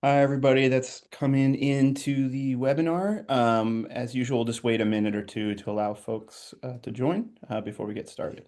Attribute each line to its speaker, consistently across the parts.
Speaker 1: Hi, everybody that's coming into the webinar. As usual, just wait a minute or two to allow folks to join before we get started.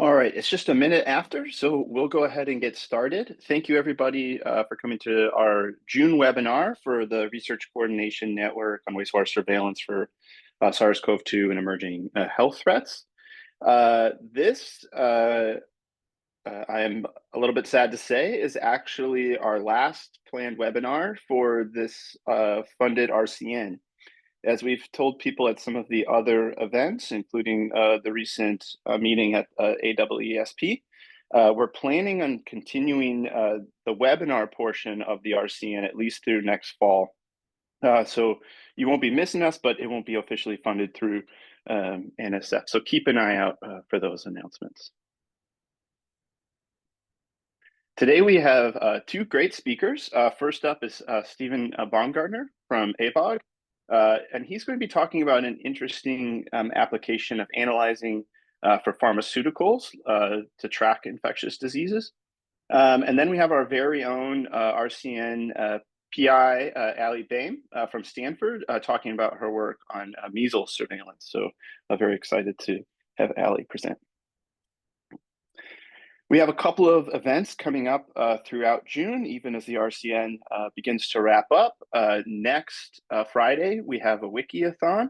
Speaker 1: All right, it's just a minute after, so we'll go ahead and get started. Thank you, everybody, for coming to our June webinar for the Research Coordination Network on Wastewater Surveillance for SARS-CoV-2 and Emerging Health Threats. This, I am a little bit sad to say, is actually our last planned webinar for this funded RCN. As we've told people at some of the other events, including the recent meeting at AWESP, we're planning on continuing the webinar portion of the RCN at least through next fall. So you won't be missing us, but it won't be officially funded through NSF. So keep an eye out for those announcements. Today we have two great speakers. First up is Stephan Baumgartner from Eawag, and he's going to be talking about an interesting application of analyzing for pharmaceuticals to track infectious diseases. And then we have our very own RCN PI, Alexandria Boehm from Stanford, talking about her work on measles surveillance. So I'm very excited to have Ali present. We have a couple of events coming up throughout June, even as the RCN begins to wrap up. Next Friday, we have a Wikiathon.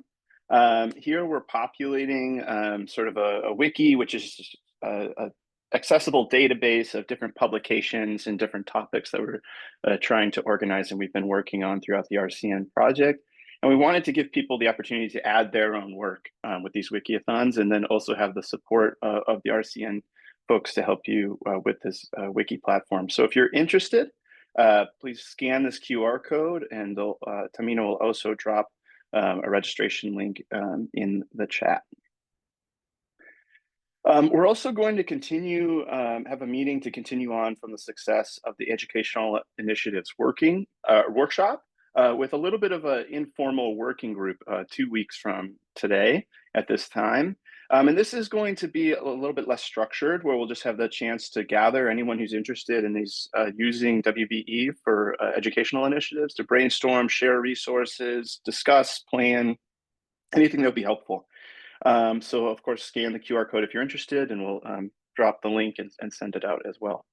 Speaker 1: Here we're populating sort of a wiki, which is an accessible database of different publications and different topics that we're trying to organize and we've been working on throughout the RCN project. And we wanted to give people the opportunity to add their own work with these Wikiathons and then also have the support of the RCN folks to help you with this wiki platform. So if you're interested, please scan this QR code and Tamina will also drop a registration link in the chat. We're also going to continue, have a meeting to continue on from the success of the Educational Initiatives workshop with a little bit of an informal working group 2 weeks from today at this time. And this is going to be a little bit less structured, where we'll just have the chance to gather anyone who's interested in these using WBE for educational initiatives to brainstorm, share resources, discuss, plan, anything that would be helpful. So of course, scan the QR code if you're interested, and we'll drop the link and send it out as well.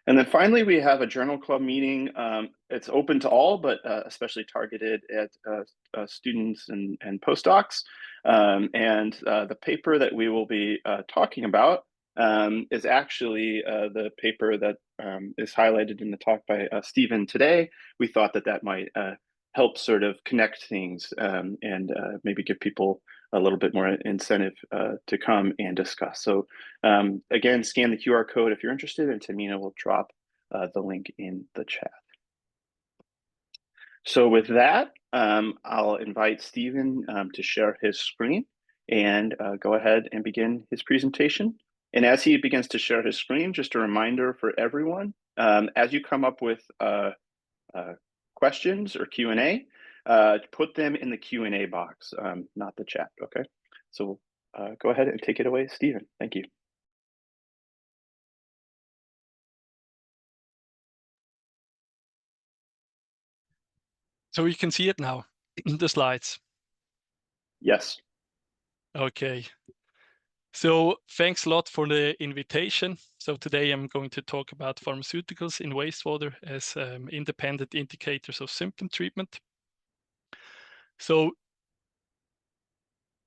Speaker 1: And then finally, we have a journal club meeting. It's open to all, but especially targeted at students and postdocs. And the paper that we will be talking about is actually the paper that is highlighted in the talk by Stephan today. We thought that might help sort of connect things and maybe give people a little bit more incentive to come and discuss. So again, scan the QR code if you're interested, and Tamina will drop the link in the chat. So with that, I'll invite Stephan to share his screen and go ahead and begin his presentation. And as he begins to share his screen, just a reminder for everyone, as you come up with questions or Q&A, put them in the Q&A box, not the chat, okay? So go ahead and take it away, Stephan. Thank you.
Speaker 2: So you can see it now in the slides.
Speaker 1: Yes.
Speaker 2: Okay. So thanks a lot for the invitation. So today I'm going to talk about pharmaceuticals in wastewater as independent indicators of symptom treatment. So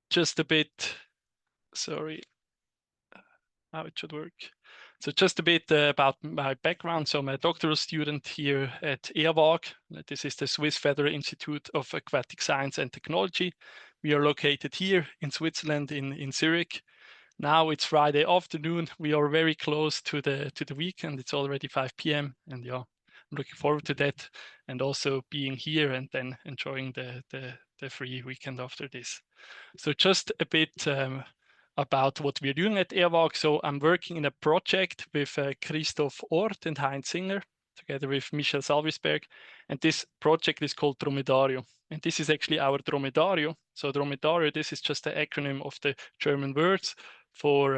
Speaker 2: just a bit, sorry, how it should work. So just a bit about my background. So I'm a doctoral student here at Eawag. This is the Swiss Federal Institute of Aquatic Science and Technology. We are located here in Switzerland, in Zurich. Now it's Friday afternoon. We are very close to the weekend. It's already 5 p.m. and yeah, I'm looking forward to that, and also being here and then enjoying the free weekend after this. So just a bit about what we're doing at Eawag. So I'm working in a project with Christoph Ort and Heinz Singer, together with Michel Salvisberg. And this project is called Dromedario. And this is actually our Dromedario. So Dromedario, this is just the acronym of the German words for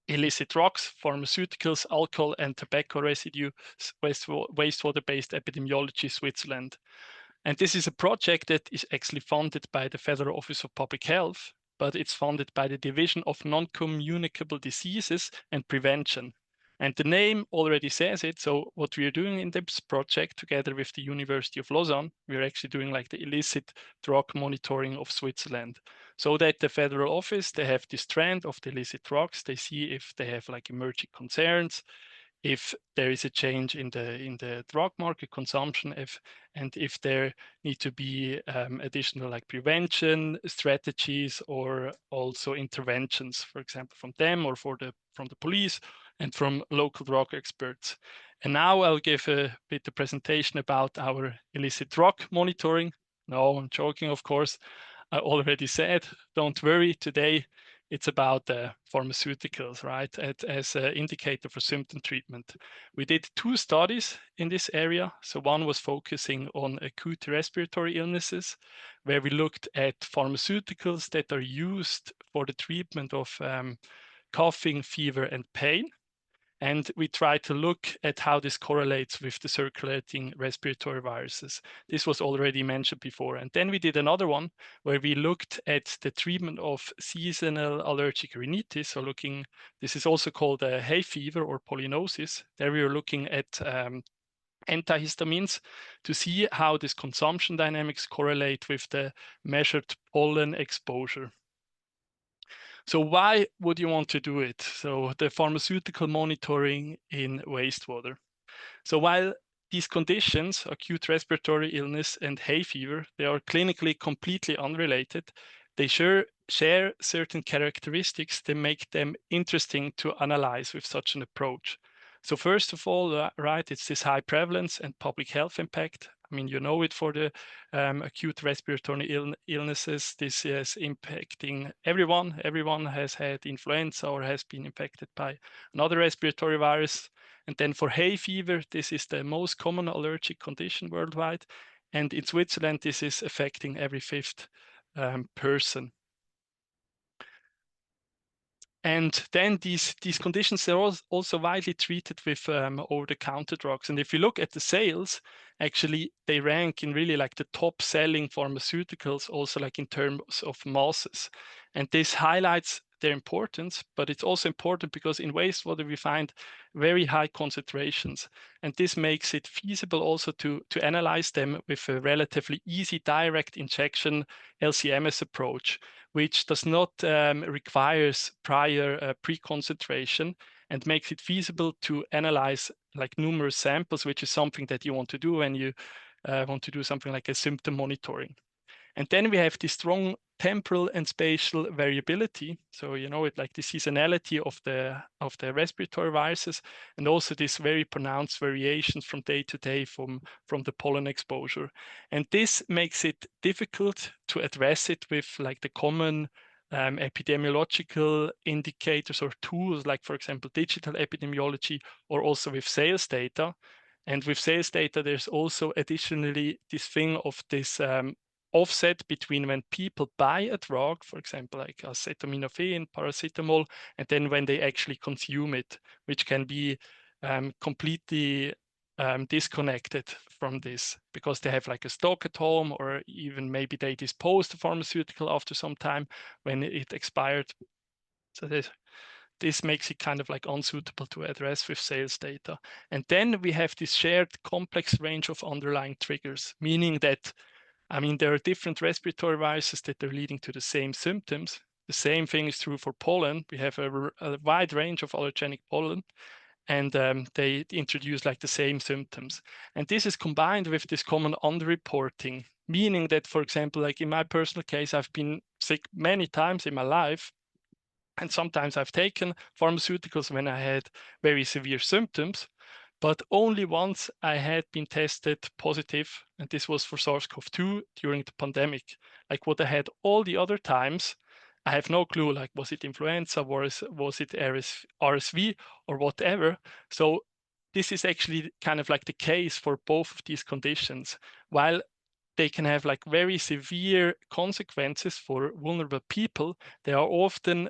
Speaker 2: illicit drugs, pharmaceuticals, alcohol, and tobacco residue, wastewater-based epidemiology, Switzerland. And this is a project that is actually funded by the Federal Office of Public Health, but it's funded by the Division of Non-Communicable Diseases and Prevention. And the name already says it. So what we are doing in this project together with the University of Lausanne, we're actually doing like the illicit drug monitoring of Switzerland. So that the federal office, they have this trend of the illicit drugs. They see if they have like emerging concerns, if there is a change in the drug market consumption, if there need to be additional like prevention strategies or also interventions, for example, from them or from the police and from local drug experts. And now I'll give a bit of presentation about our illicit drug monitoring. No, I'm joking, of course. I already said, don't worry, today it's about pharmaceuticals, right, as an indicator for symptom treatment. We did 2 studies in this area. So one was focusing on acute respiratory illnesses, where we looked at pharmaceuticals that are used for the treatment of coughing, fever, and pain. And we try to look at how this correlates with the circulating respiratory viruses. This was already mentioned before. And then we did another one where we looked at the treatment of seasonal allergic rhinitis. So this is also called hay fever or pollinosis. There we were looking at antihistamines to see how this consumption dynamics correlate with the measured pollen exposure. So why would you want to do it? So the pharmaceutical monitoring in wastewater. So while these conditions, acute respiratory illness and hay fever, they are clinically completely unrelated, they share certain characteristics that make them interesting to analyze with such an approach. So first of all, right, it's this high prevalence and public health impact. I mean, you know it for the acute respiratory illnesses. This is impacting everyone. Everyone has had influenza or has been infected by another respiratory virus. And then for hay fever, this is the most common allergic condition worldwide. And in Switzerland, this is affecting every 5th person. And then these conditions are also widely treated with over-the-counter drugs. And if you look at the sales, actually they rank in really like the top selling pharmaceuticals, also like in terms of masses. And this highlights their importance, but it's also important because in wastewater we find very high concentrations. And this makes it feasible also to analyze them with a relatively easy direct injection LC-MS approach, which does not requires prior pre-concentration and makes it feasible to analyze like numerous samples, which is something that you want to do when you want to do something like a symptom monitoring. And then we have this strong temporal and spatial variability. So, you know, it like the seasonality of the respiratory viruses, and also this very pronounced variations from day to day from the pollen exposure. And this makes it difficult to address it with like the common epidemiological indicators or tools, like, for example, digital epidemiology, or also with sales data. And with sales data, there's also additionally this thing of this offset between when people buy a drug, for example, like acetaminophen, paracetamol, and then when they actually consume it, which can be completely disconnected from this because they have like a stock at home, or even maybe they dispose the pharmaceutical after some time when it expired. So this makes it kind of like unsuitable to address with sales data. And then we have this shared complex range of underlying triggers, meaning that, I mean, there are different respiratory viruses that are leading to the same symptoms. The same thing is true for pollen. We have a wide range of allergenic pollen, and they introduce like the same symptoms. And this is combined with this common underreporting, meaning that, for example, like in my personal case, I've been sick many times in my life. And sometimes I've taken pharmaceuticals when I had very severe symptoms, but only once I had been tested positive, and this was for SARS-CoV-2 during the pandemic. Like what I had all the other times, I have no clue, like was it influenza, was it RSV or whatever. So this is actually kind of like the case for both of these conditions. While they can have like very severe consequences for vulnerable people, they are often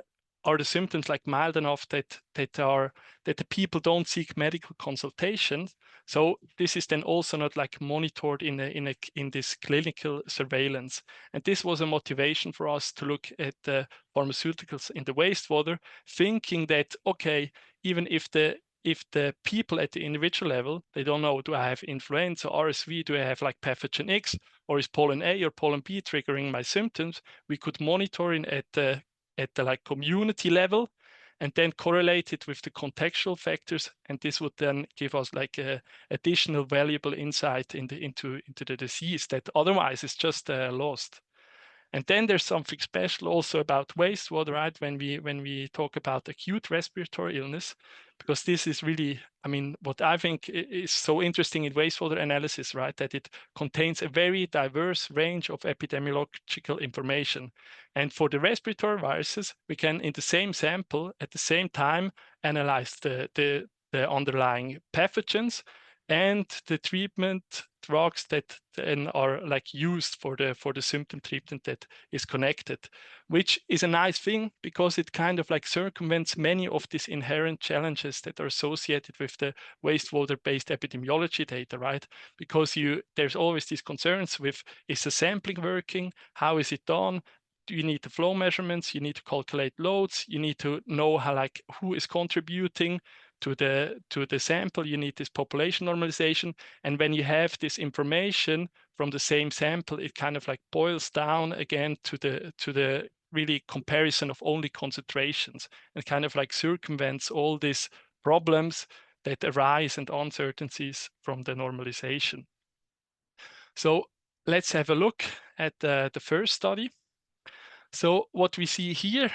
Speaker 2: the symptoms like mild enough that the people don't seek medical consultation. So this is then also not like monitored in this clinical surveillance. And this was a motivation for us to look at the pharmaceuticals in the wastewater, thinking that, okay, even if the people at the individual level, they don't know, do I have influenza, RSV, do I have like pathogen X, or is pollen A or pollen B triggering my symptoms? We could monitor it at the like community level, and then correlate it with the contextual factors, and this would then give us like a additional valuable insight into the disease that otherwise is just lost. And then there's something special also about wastewater, right? When we talk about acute respiratory illness, because this is really, I mean, what I think is so interesting in wastewater analysis, right? That it contains a very diverse range of epidemiological information. And for the respiratory viruses, we can, in the same sample, at the same time, analyze the underlying pathogens and the treatment drugs that then are like used for the symptom treatment that is connected, which is a nice thing because it kind of like circumvents many of these inherent challenges that are associated with the wastewater-based epidemiology data, right? Because there's always these concerns with, is the sampling working? How is it done? Do you need the flow measurements? You need to calculate loads. You need to know how, like, who is contributing to the sample. You need this population normalization. And when you have this information from the same sample, it kind of like boils down again to the really comparison of only concentrations, and kind of like circumvents all these problems that arise and uncertainties from the normalization. So let's have a look at the first study. So what we see here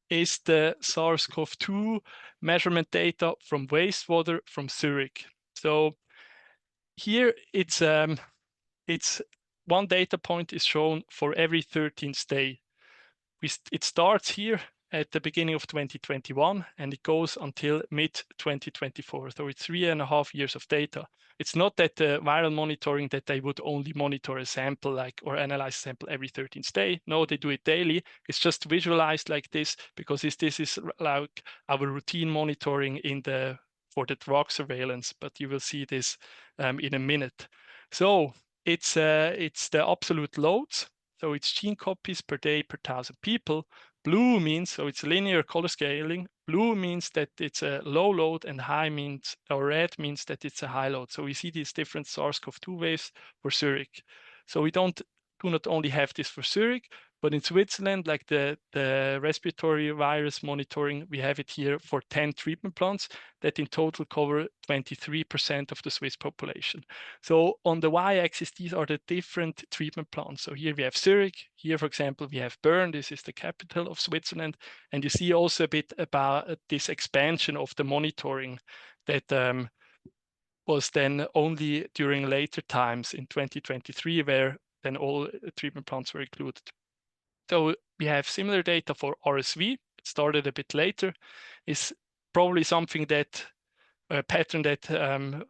Speaker 2: is the SARS-CoV-2 measurement data from wastewater from Zurich. So here it's one data point is shown for every 13th day. It starts here at the beginning of 2021 and it goes until mid-2024. So it's 3.5 years of data. It's not that the viral monitoring that they would only monitor a sample or analyze a sample every 13th day. No, they do it daily. It's just visualized like this because this is like our routine monitoring for the drug surveillance, but you will see this in a minute. So it's the absolute loads. So it's gene copies per day per 1,000 people. Blue means, so it's linear color scaling. Blue means that it's a low load, and red means that it's a high load. So we see these different SARS-CoV-2 waves for Zurich. So we do not only have this for Zurich, but in Switzerland, like the respiratory virus monitoring, we have it here for 10 treatment plants that in total cover 23% of the Swiss population. So on the y-axis, these are the different treatment plants. So here we have Zurich. Here, for example, we have Bern. This is the capital of Switzerland. And you see also a bit about this expansion of the monitoring that was then only during later times in 2023, where then all treatment plants were included. So we have similar data for RSV. It started a bit later. It's probably something that a pattern that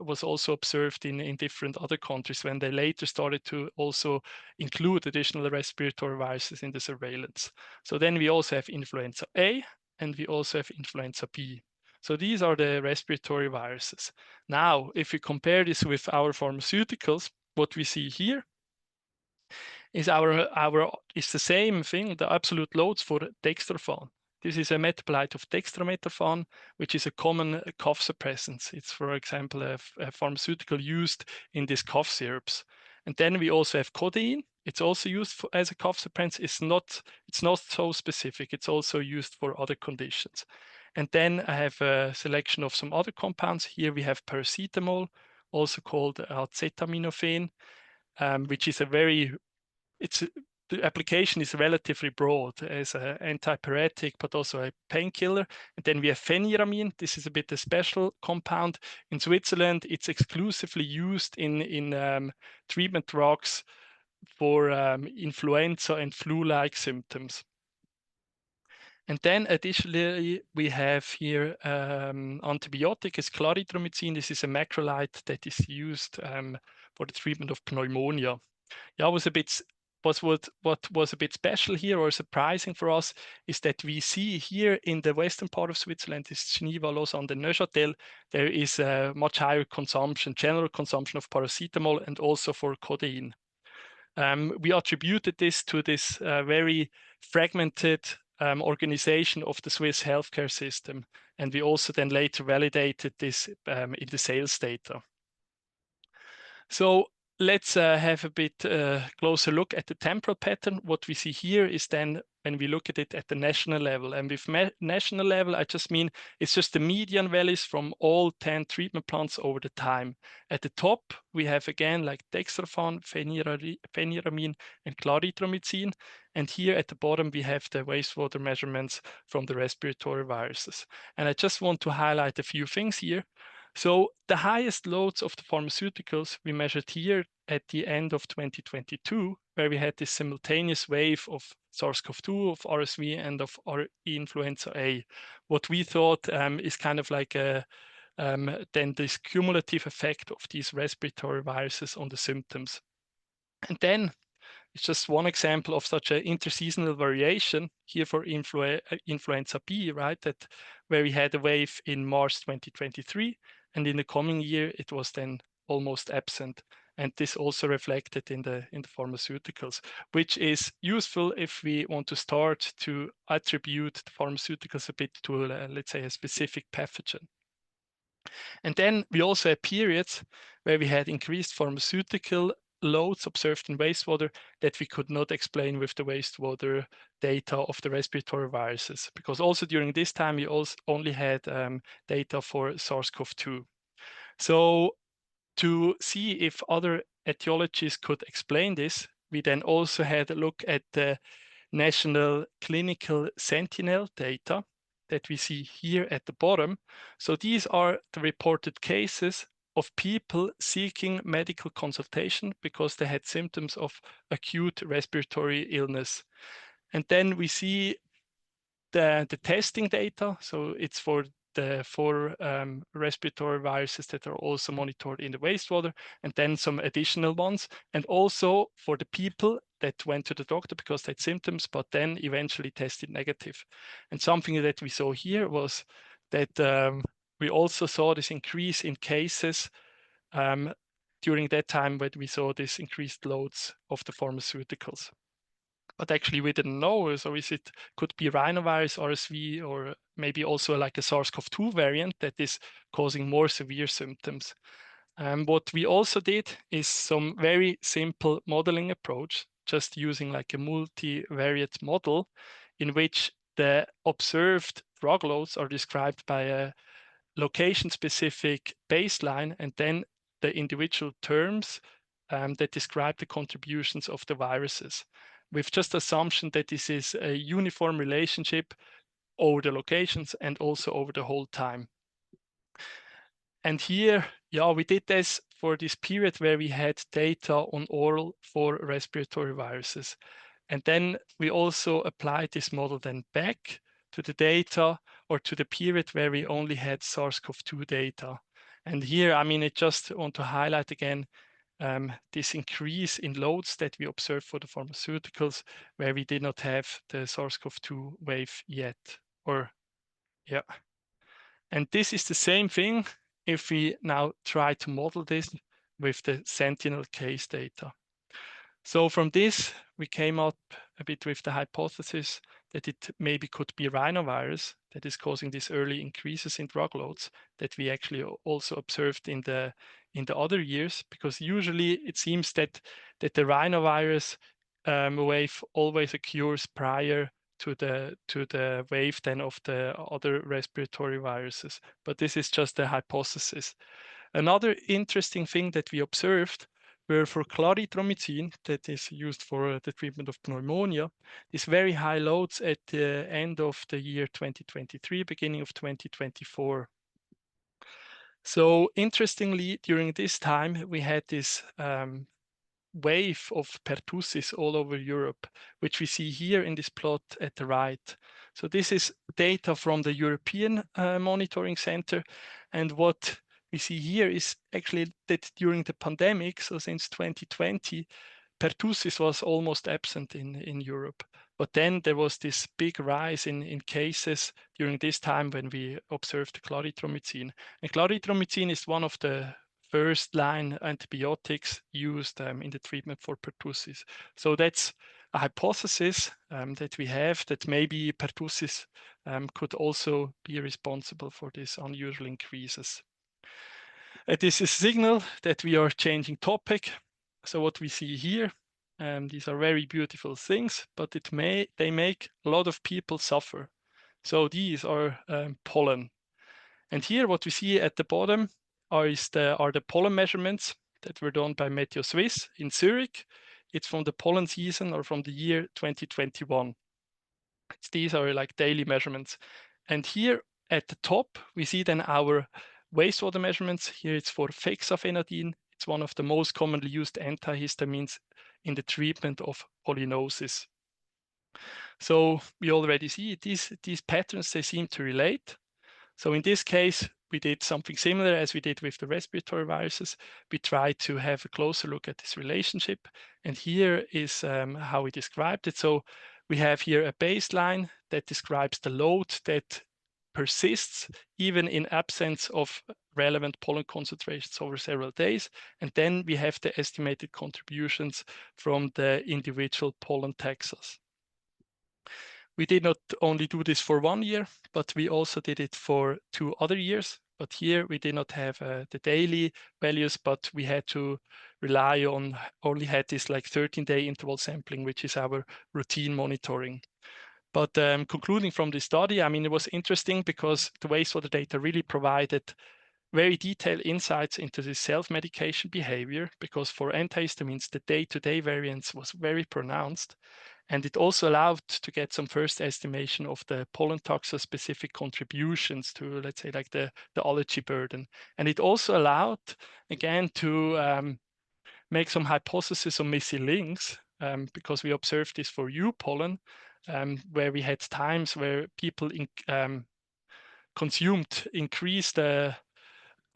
Speaker 2: was also observed in different other countries when they later started to also include additional respiratory viruses in the surveillance. So then we also have influenza A and we also have influenza B. So these are the respiratory viruses. Now, if we compare this with our pharmaceuticals, what we see here is the same thing, the absolute loads for dextromethorphan. This is a metabolite of dextromethorphan, which is a common cough suppressant. It's, for example, a pharmaceutical used in these cough syrups. And then we also have codeine. It's also used as a cough suppressant. It's not so specific. It's also used for other conditions. And then I have a selection of some other compounds. Here we have paracetamol, also called acetaminophen, which is the application is relatively broad as an antipyretic, but also a painkiller. And then we have phenyramine. This is a bit a special compound. In Switzerland, it's exclusively used in treatment drugs for influenza and flu-like symptoms. And then additionally, we have here antibiotic is clarithromycin. This is a macrolide that is used for the treatment of pneumonia. Yeah, what was a bit special here or surprising for us is that we see here in the western part of Switzerland, this Geneva, Lausanne, and Neuchâtel, there is a much higher consumption, general consumption of paracetamol and also for codeine. We attributed this to this very fragmented organization of the Swiss healthcare system. And we also then later validated this in the sales data. So let's have a bit closer look at the temporal pattern. What we see here is then when we look at it at the national level. And with national level, I just mean it's just the median values from all 10 treatment plants over the time. At the top, we have again like dextromethorphan, phenyramine, and clarithromycin. And here at the bottom, we have the wastewater measurements from the respiratory viruses. And I just want to highlight a few things here. So the highest loads of the pharmaceuticals we measured here at the end of 2022, where we had this simultaneous wave of SARS-CoV-2, of RSV, and of influenza A. What we thought is kind of like then this cumulative effect of these respiratory viruses on the symptoms. And then it's just one example of such an interseasonal variation here for influenza B, right? That where we had a wave in March 2023, and in the coming year it was then almost absent. And this also reflected in the pharmaceuticals, which is useful if we want to start to attribute the pharmaceuticals a bit to, let's say, a specific pathogen. And then we also had periods where we had increased pharmaceutical loads observed in wastewater that we could not explain with the wastewater data of the respiratory viruses, because also during this time we also only had data for SARS-CoV-2. So to see if other etiologies could explain this, we then also had a look at the National Clinical Sentinel data that we see here at the bottom. So these are the reported cases of people seeking medical consultation because they had symptoms of acute respiratory illness. And then we see the testing data. So it's for the 4 respiratory viruses that are also monitored in the wastewater, and then some additional ones. And also for the people that went to the doctor because they had symptoms, but then eventually tested negative. And something that we saw here was that we also saw this increase in cases during that time when we saw this increased loads of the pharmaceuticals. But actually we didn't know, so could be rhinovirus, RSV, or maybe also like a SARS-CoV-2 variant that is causing more severe symptoms. What we also did is some very simple modeling approach, just using like a multivariate model in which the observed drug loads are described by a location-specific baseline and then the individual terms that describe the contributions of the viruses, with just assumption that this is a uniform relationship over the locations and also over the whole time. And here, yeah, we did this for this period where we had data on oral for respiratory viruses. And then we also applied this model then back to the data or to the period where we only had SARS-CoV-2 data. And here, I mean, I just want to highlight again this increase in loads that we observed for the pharmaceuticals where we did not have the SARS-CoV-2 wave yet, or yeah. And this is the same thing if we now try to model this with the Sentinel case data. So from this, we came up a bit with the hypothesis that it maybe could be rhinovirus that is causing these early increases in drug loads that we actually also observed in the other years, because usually it seems that the rhinovirus wave always occurs prior to the wave then of the other respiratory viruses. But this is just a hypothesis. Another interesting thing that we observed were for clarithromycin, that is used for the treatment of pneumonia, these very high loads at the end of the year 2023, beginning of 2024. So interestingly, during this time, we had this wave of pertussis all over Europe, which we see here in this plot at the right. So this is data from the European Monitoring Center, and what we see here is actually that during the pandemic, so since 2020, pertussis was almost absent in Europe. But then there was this big rise in cases during this time when we observed clarithromycin. And clarithromycin is one of the first-line antibiotics used in the treatment for pertussis. So that's a hypothesis that we have, that maybe pertussis could also be responsible for these unusual increases. This is a signal that we are changing topic. So what we see here, these are very beautiful things, but they make a lot of people suffer. So these are pollen. And here what we see at the bottom are the pollen measurements that were done by Meteo Swiss in Zurich. It's from the pollen season or from the year 2021. These are like daily measurements. And here at the top, we see then our wastewater measurements. Here it's for fexafenadine. It's one of the most commonly used antihistamines in the treatment of pollinosis. So we already see these patterns, they seem to relate. So in this case, we did something similar as we did with the respiratory viruses. We tried to have a closer look at this relationship. And here is how we described it. So we have here a baseline that describes the load that persists even in absence of relevant pollen concentrations over several days. And then we have the estimated contributions from the individual pollen taxas. We did not only do this for 1 year, but we also did it for 2 other years. But here we did not have the daily values, but we had to rely on, only had this like 13-day interval sampling, which is our routine monitoring. But concluding from this study, I mean, it was interesting because the wastewater data really provided very detailed insights into the self-medication behavior, because for antihistamines, the day-to-day variance was very pronounced. And it also allowed to get some first estimation of the pollen taxa-specific contributions to, let's say, like the allergy burden. And it also allowed, again, to make some hypotheses on missing links, because we observed this for U pollen, where we had times where people consumed increased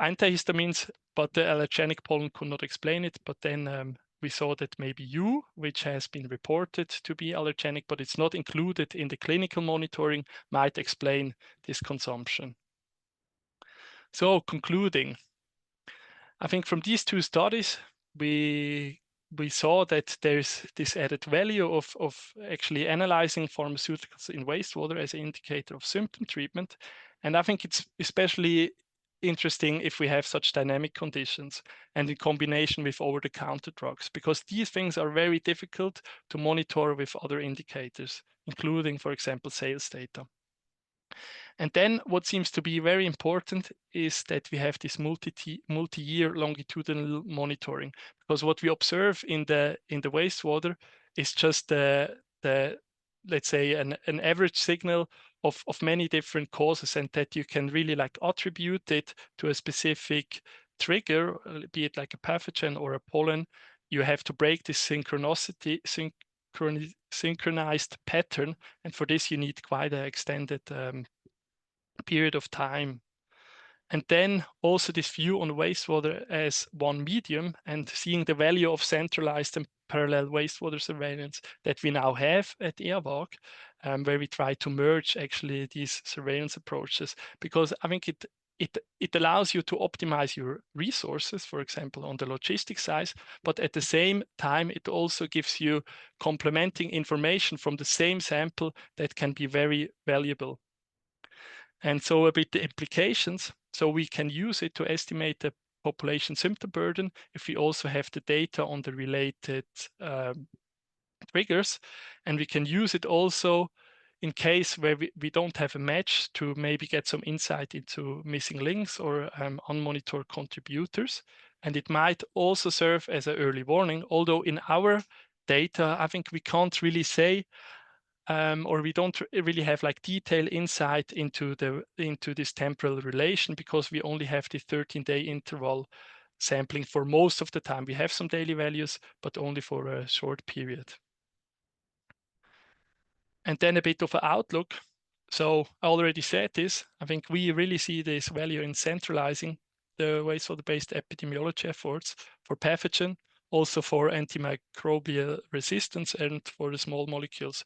Speaker 2: antihistamines, but the allergenic pollen could not explain it. But then we saw that maybe U, which has been reported to be allergenic, but it's not included in the clinical monitoring, might explain this consumption. So concluding, I think from these 2 studies, we saw that there's this added value of actually analyzing pharmaceuticals in wastewater as an indicator of symptom treatment. And I think it's especially interesting if we have such dynamic conditions and in combination with over-the-counter drugs, because these things are very difficult to monitor with other indicators, including, for example, sales data. And then what seems to be very important is that we have this multi-year longitudinal monitoring, because what we observe in the wastewater is just the let's say an average signal of many different causes, and that you can really like attribute it to a specific trigger, be it like a pathogen or a pollen. You have to break this synchronized pattern, and for this you need quite an extended period of time. And then also this view on wastewater as one medium, and seeing the value of centralized and parallel wastewater surveillance that we now have at Eawag, where we try to merge actually these surveillance approaches, because I think it allows you to optimize your resources, for example, on the logistics side, but at the same time, it also gives you complementing information from the same sample that can be very valuable. And so a bit the implications, so we can use it to estimate the population symptom burden if we also have the data on the related triggers, and we can use it also in case where we don't have a match to maybe get some insight into missing links or unmonitored contributors. And it might also serve as an early warning, although in our data, I think we can't really say or we don't really have like detailed insight into this temporal relation, because we only have the 13-day interval sampling for most of the time. We have some daily values, but only for a short period. And then a bit of an outlook. So I already said this. I think we really see this value in centralizing the wastewater-based epidemiology efforts for pathogen, also for antimicrobial resistance and for the small molecules.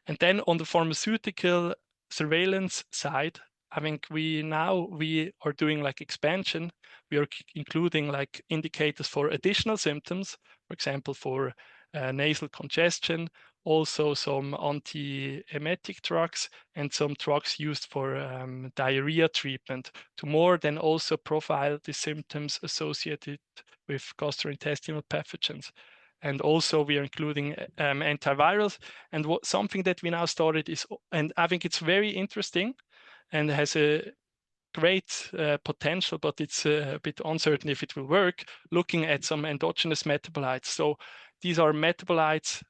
Speaker 2: And then on the pharmaceutical surveillance side, I think we are doing like expansion. We are including like indicators for additional symptoms, for example, for nasal congestion, also some anti-emetic drugs and some drugs used for diarrhea treatment, to more than also profile the symptoms associated with gastrointestinal pathogens. And also we are including antivirals. And something that we now started is, and I think it's very interesting and has a great potential, but it's a bit uncertain if it will work, looking at some endogenous metabolites. So these are metabolites,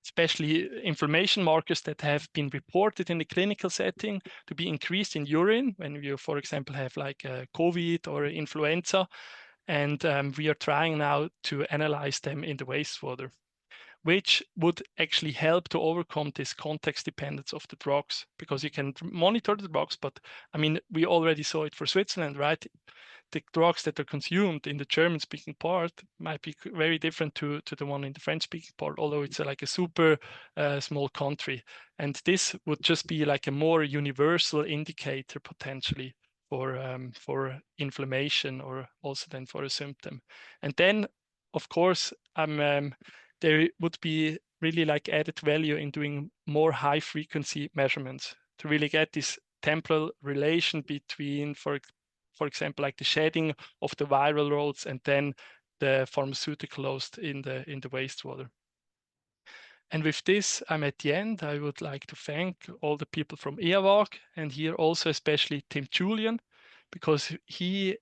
Speaker 2: especially inflammation markers that have been reported in the clinical setting to be increased in urine when you, for example, have like COVID or influenza. And we are trying now to analyze them in the wastewater, which would actually help to overcome this context dependence of the drugs, because you can monitor the drugs, but I mean, we already saw it for Switzerland, right? The drugs that are consumed in the German-speaking part might be very different to the one in the French-speaking part, although it's like a super small country. And this would just be like a more universal indicator potentially for inflammation, or also then for a symptom. And then, of course, there would be really like added value in doing more high frequency measurements to really get this temporal relation between, for example, like the shedding of the viral loads and then the pharmaceutical loads in the wastewater. And with this, I'm at the end. I would like to thank all the people from Eawag, and here also especially Tim Julian, because he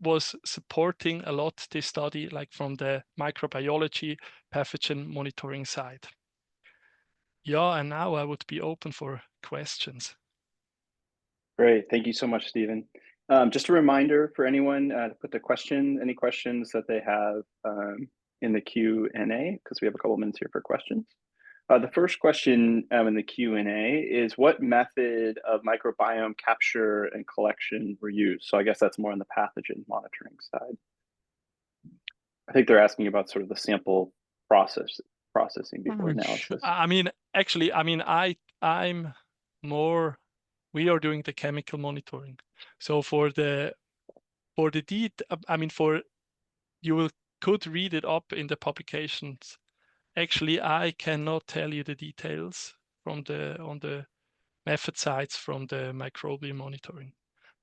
Speaker 2: was supporting a lot this study, like from the microbiology pathogen monitoring side. Yeah, and now I would be open for questions.
Speaker 1: Great, thank you so much, Stephen. Just a reminder for anyone to put any questions that they have in the Q&A, because we have a couple minutes here for questions. The first question in the Q&A is, what method of microbiome capture and collection were used? So I guess that's more on the pathogen monitoring side. I think they're asking about sort of the sample processing before analysis.
Speaker 2: I mean, actually, I mean, I'm more, we are doing the chemical monitoring. So for the I mean, could read it up in the publications. Actually, I cannot tell you the details on the method sites from the microbial monitoring.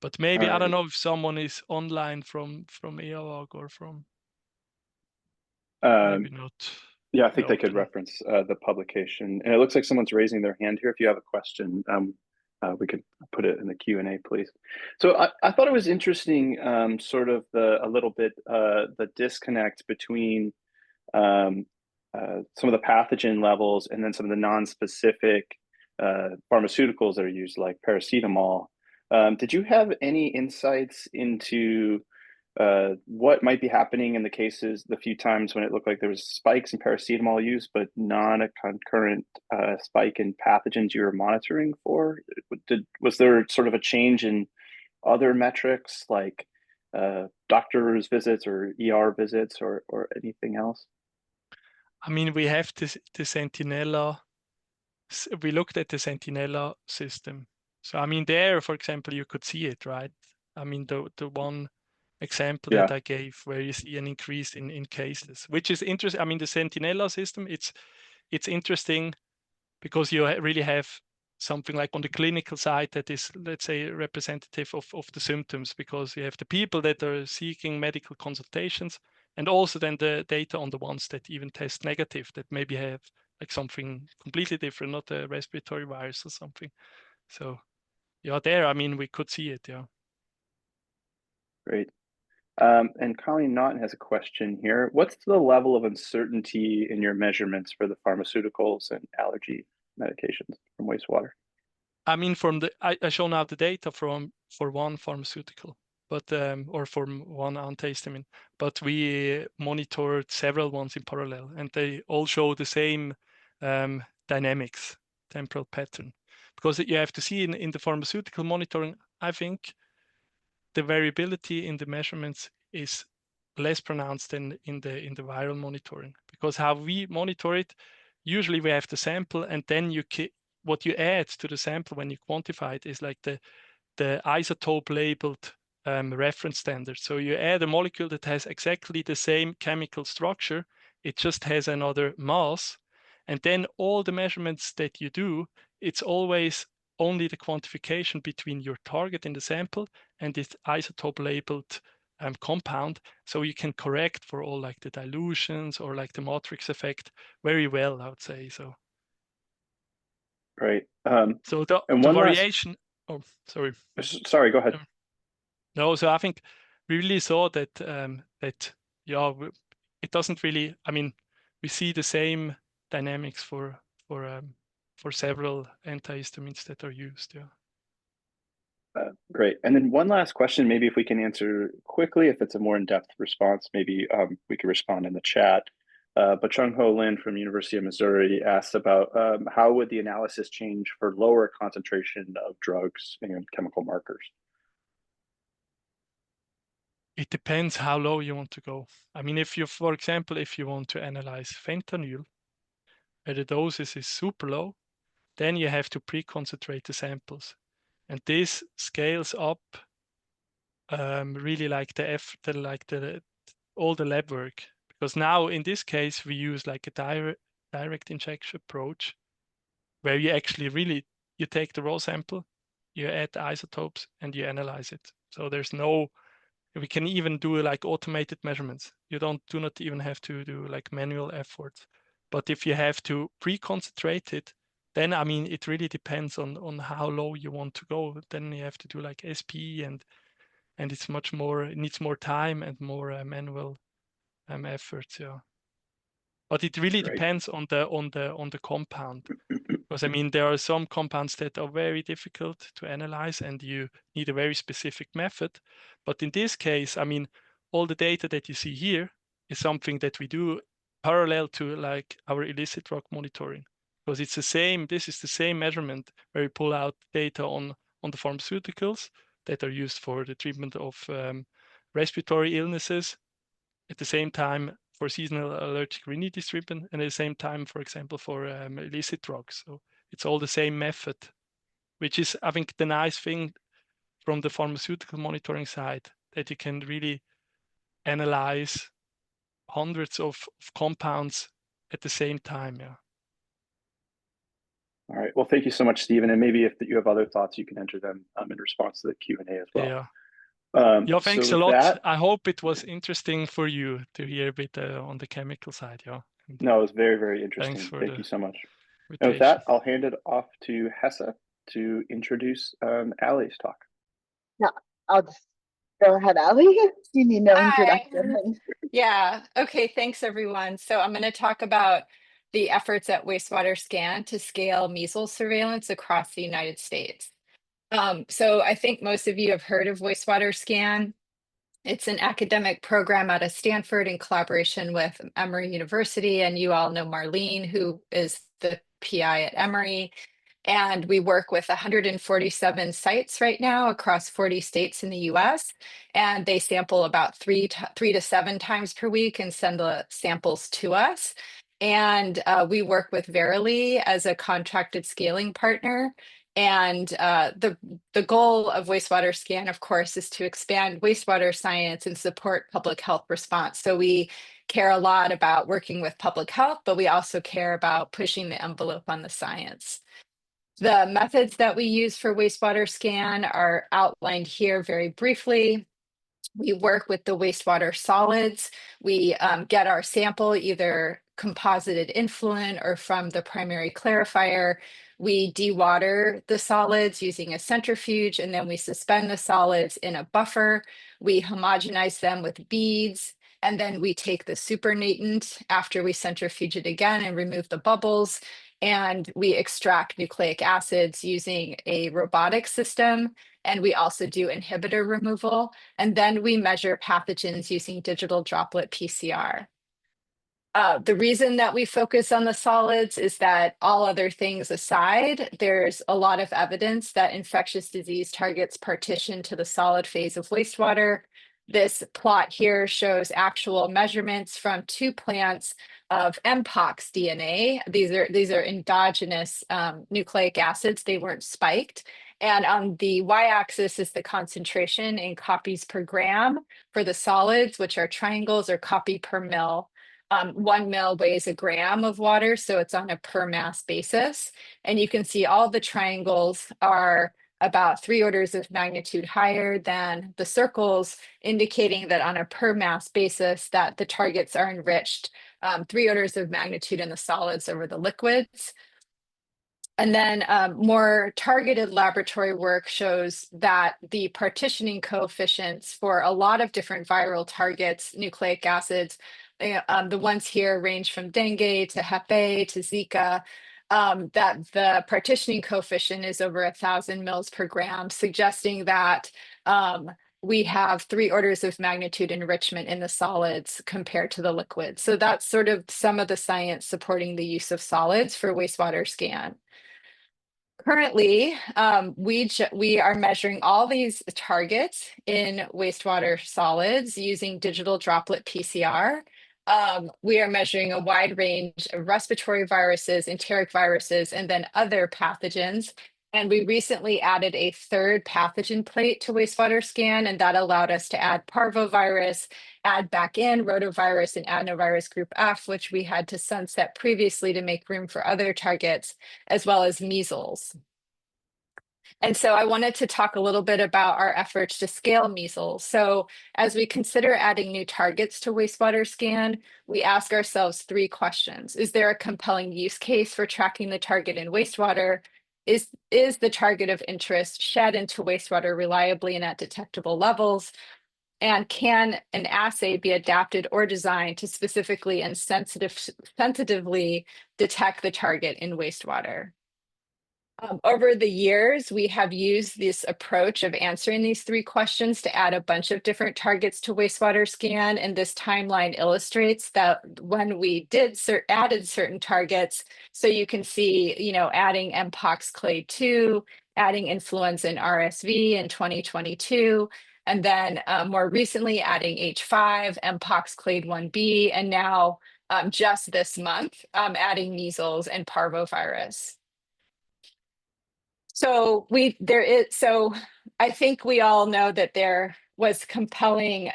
Speaker 2: But maybe, I don't know if someone is online from Eawag or from, maybe not.
Speaker 1: Yeah, I think they could reference the publication. And it looks like someone's raising their hand here. If you have a question, we could put it in the Q&A, please. So I thought it was interesting, sort of a little bit the disconnect between some of the pathogen levels and then some of the non-specific pharmaceuticals that are used, like paracetamol. Did you have any insights into what might be happening in the cases, the few times when it looked like there was spikes in paracetamol use, but not a concurrent spike in pathogens you were monitoring for? Was there sort of a change in other metrics, like doctor's visits or ER visits or anything else?
Speaker 2: I mean, we have the Sentinella we looked at the Sentinella system. So I mean, there, for example, you could see it, right? I mean, the one example that I gave where you see an increase in cases, which is interesting. I mean, the Sentinella system, it's interesting because you really have something like on the clinical side that is, let's say, representative of the symptoms, because you have the people that are seeking medical consultations, and also then the data on the ones that even test negative, that maybe have like something completely different, not a respiratory virus or something. So yeah, there, I mean, we could see it, yeah.
Speaker 1: Great. And Colleen Naughton has a question here. What's the level of uncertainty in your measurements for the pharmaceuticals and allergy medications from wastewater?
Speaker 2: I mean, from the I show now the data for one pharmaceutical, but or from one antihistamine, but we monitored several ones in parallel, and they all show the same dynamics, temporal pattern. Because you have to see in the pharmaceutical monitoring, I think the variability in the measurements is less pronounced than in the viral monitoring. Because how we monitor it, usually we have the sample, and then what you add to the sample when you quantify it is like the isotope labeled reference standard. So you add a molecule that has exactly the same chemical structure, it just has another mass, and then all the measurements that you do, it's always only the quantification between your target in the sample and this isotope labeled compound. So you can correct for all like the dilutions or like the matrix effect very well, I would say. So
Speaker 1: Right.
Speaker 2: so the
Speaker 1: one
Speaker 2: variation. Oh, sorry.
Speaker 1: Sorry, go ahead.
Speaker 2: No, so I think we really saw that yeah, it doesn't really. I mean, we see the same dynamics for several antihistamines that are used. Yeah.
Speaker 1: Great. And then one last question, maybe if we can answer quickly, if it's a more in-depth response, maybe we could respond in the chat. But Chung Ho Lin from University of Missouri asks about how would the analysis change for lower concentration of drugs and chemical markers?
Speaker 2: It depends how low you want to go. I mean, if you, for example, if you want to analyze fentanyl, where the doses is super low, then you have to pre-concentrate the samples. And this scales up really like all the lab work. Because now in this case, we use like a direct injection approach where you actually really, you take the raw sample, you add the isotopes and you analyze it. So we can even do like automated measurements. You do not even have to do like manual efforts. But if you have to pre-concentrate it, then I mean, it really depends on how low you want to go. Then you have to do like SP and it's much more, it needs more time and more manual efforts. Yeah. But it really depends on the compound. Because I mean, there are some compounds that are very difficult to analyze and you need a very specific method. But in this case, I mean, all the data that you see here is something that we do parallel to like our illicit drug monitoring. Because it's the same, this is the same measurement where we pull out data on the pharmaceuticals that are used for the treatment of respiratory illnesses. At the same time, for seasonal allergic rhinitis treatment, and at the same time, for example, for illicit drugs. So it's all the same method, which is, I think, the nice thing from the pharmaceutical monitoring side, that you can really analyze hundreds of compounds at the same time. Yeah.
Speaker 1: All right. Well, thank you so much, Stephen. And maybe if you have other thoughts, you can enter them in response to the Q&A as well.
Speaker 2: Yeah. Yeah, thanks a lot. I hope it was interesting for you to hear a bit on the chemical side. Yeah.
Speaker 1: No, it was very, very interesting. Thank you so much. And with that, I'll hand it off to Hesse to introduce Allie's talk.
Speaker 3: Yeah, I'll just go ahead, Allie. You need no introduction.
Speaker 4: Yeah. Okay. Thanks, everyone. So I'm going to talk about the efforts at Wastewater Scan to scale measles surveillance across the United States. So I think most of you have heard of Wastewater Scan. It's an academic program out of Stanford in collaboration with Emory University. And you all know Marlene, who is the PI at Emory. And we work with 147 sites right now across 40 states in the US. And they sample about 3 to 7 times per week and send the samples to us. And we work with Verily as a contracted scaling partner. And the goal of Wastewater Scan, of course, is to expand wastewater science and support public health response. So we care a lot about working with public health, but we also care about pushing the envelope on the science. The methods that we use for Wastewater Scan are outlined here very briefly. We work with the wastewater solids. We get our sample either composited influent or from the primary clarifier. We dewater the solids using a centrifuge, and then we suspend the solids in a buffer. We homogenize them with beads, and then we take the supernatant after we centrifuge it again and remove the bubbles. And we extract nucleic acids using a robotic system. And we also do inhibitor removal. And then we measure pathogens using digital droplet PCR. The reason that we focus on the solids is that all other things aside, there's a lot of evidence that infectious disease targets partition to the solid phase of wastewater. This plot here shows actual measurements from 2 plants of Mpox DNA. These are endogenous nucleic acids. They weren't spiked. And on the y-axis is the concentration in copies per gram for the solids, which are triangles, or copy per mil. 1 mil weighs a gram of water, so it's on a per mass basis. And you can see all the triangles are about 3 orders of magnitude higher than the circles, indicating that on a per mass basis that the targets are enriched 3 orders of magnitude in the solids over the liquids. And then more targeted laboratory work shows that the partitioning coefficients for a lot of different viral targets, nucleic acids, the ones here range from dengue to Hep A to Zika, that the partitioning coefficient is over 1,000 mils per gram, suggesting that we have 3 orders of magnitude enrichment in the solids compared to the liquids. So that's sort of some of the science supporting the use of solids for Wastewater Scan. Currently, we are measuring all these targets in wastewater solids using digital droplet PCR. We are measuring a wide range of respiratory viruses, enteric viruses, and then other pathogens. And we recently added a 3rd pathogen plate to Wastewater Scan, and that allowed us to add parvovirus, add back in rotavirus and adenovirus group F, which we had to sunset previously to make room for other targets, as well as measles. And so I wanted to talk a little bit about our efforts to scale measles. So as we consider adding new targets to Wastewater Scan, we ask ourselves 3 questions. Is there a compelling use case for tracking the target in wastewater? Is the target of interest shed into wastewater reliably and at detectable levels? And can an assay be adapted or designed to specifically and sensitively detect the target in wastewater? Over the years, we have used this approach of answering these 3 questions to add a bunch of different targets to Wastewater Scan. And this timeline illustrates that when we added certain targets, so you can see, adding Mpox clade 2, adding influenza and RSV in 2022, and then more recently adding H5, Mpox clade 1b, and now just this month, adding measles and parvovirus. So I think we all know that there was compelling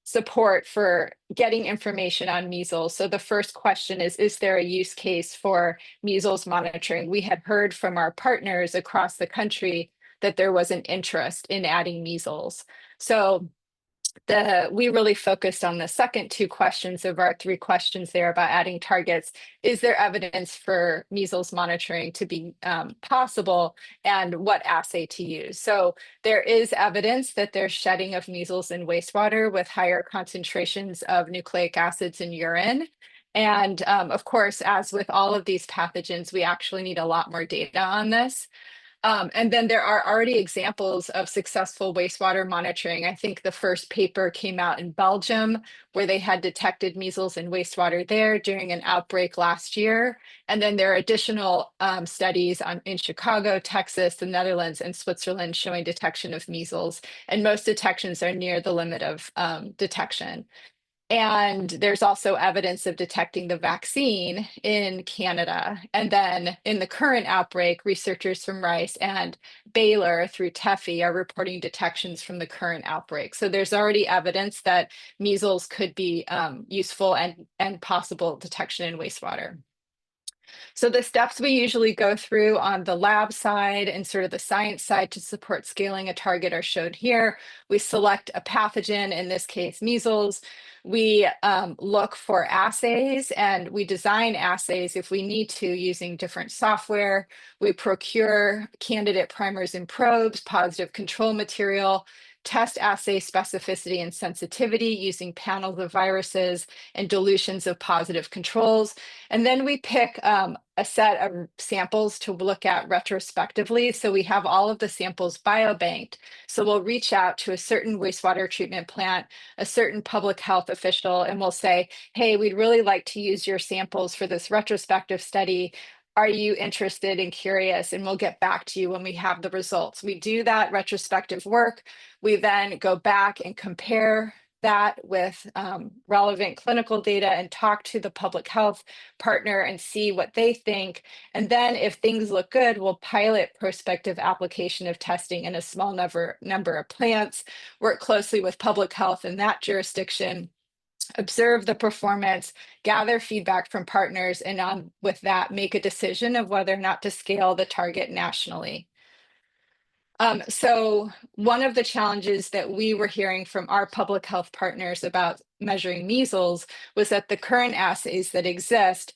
Speaker 4: support for getting information on measles. So the first question is there a use case for measles monitoring? We had heard from our partners across the country that there was an interest in adding measles. So we really focused on the second 2 questions of our 3 questions there about adding targets. Is there evidence for measles monitoring to be possible, and what assay to use? So there is evidence that there's shedding of measles in wastewater with higher concentrations of nucleic acids in urine. And of course, as with all of these pathogens, we actually need a lot more data on this. And then there are already examples of successful wastewater monitoring. I think the first paper came out in Belgium, where they had detected measles in wastewater there during an outbreak last year. And then there are additional studies in Chicago, Texas, the Netherlands, and Switzerland showing detection of measles. And most detections are near the limit of detection. And there's also evidence of detecting the vaccine in Canada. And then in the current outbreak, researchers from Rice and Baylor through TEFI are reporting detections from the current outbreak. So there's already evidence that measles could be useful and possible detection in wastewater. So the steps we usually go through on the lab side and sort of the science side to support scaling a target are shown here. We select a pathogen, in this case, measles. We look for assays and we design assays if we need to using different software. We procure candidate primers and probes, positive control material, test assay specificity and sensitivity using panels of viruses and dilutions of positive controls. And then we pick a set of samples to look at retrospectively. So we have all of the samples biobanked. So we'll reach out to a certain wastewater treatment plant, a certain public health official, and we'll say, hey, we'd really like to use your samples for this retrospective study. Are you interested and curious? And we'll get back to you when we have the results. We do that retrospective work. We then go back and compare that with relevant clinical data and talk to the public health partner and see what they think. And then if things look good, we'll pilot prospective application of testing in a small number of plants, work closely with public health in that jurisdiction, observe the performance, gather feedback from partners, and with that, make a decision of whether or not to scale the target nationally. So one of the challenges that we were hearing from our public health partners about measuring measles was that the current assays that exist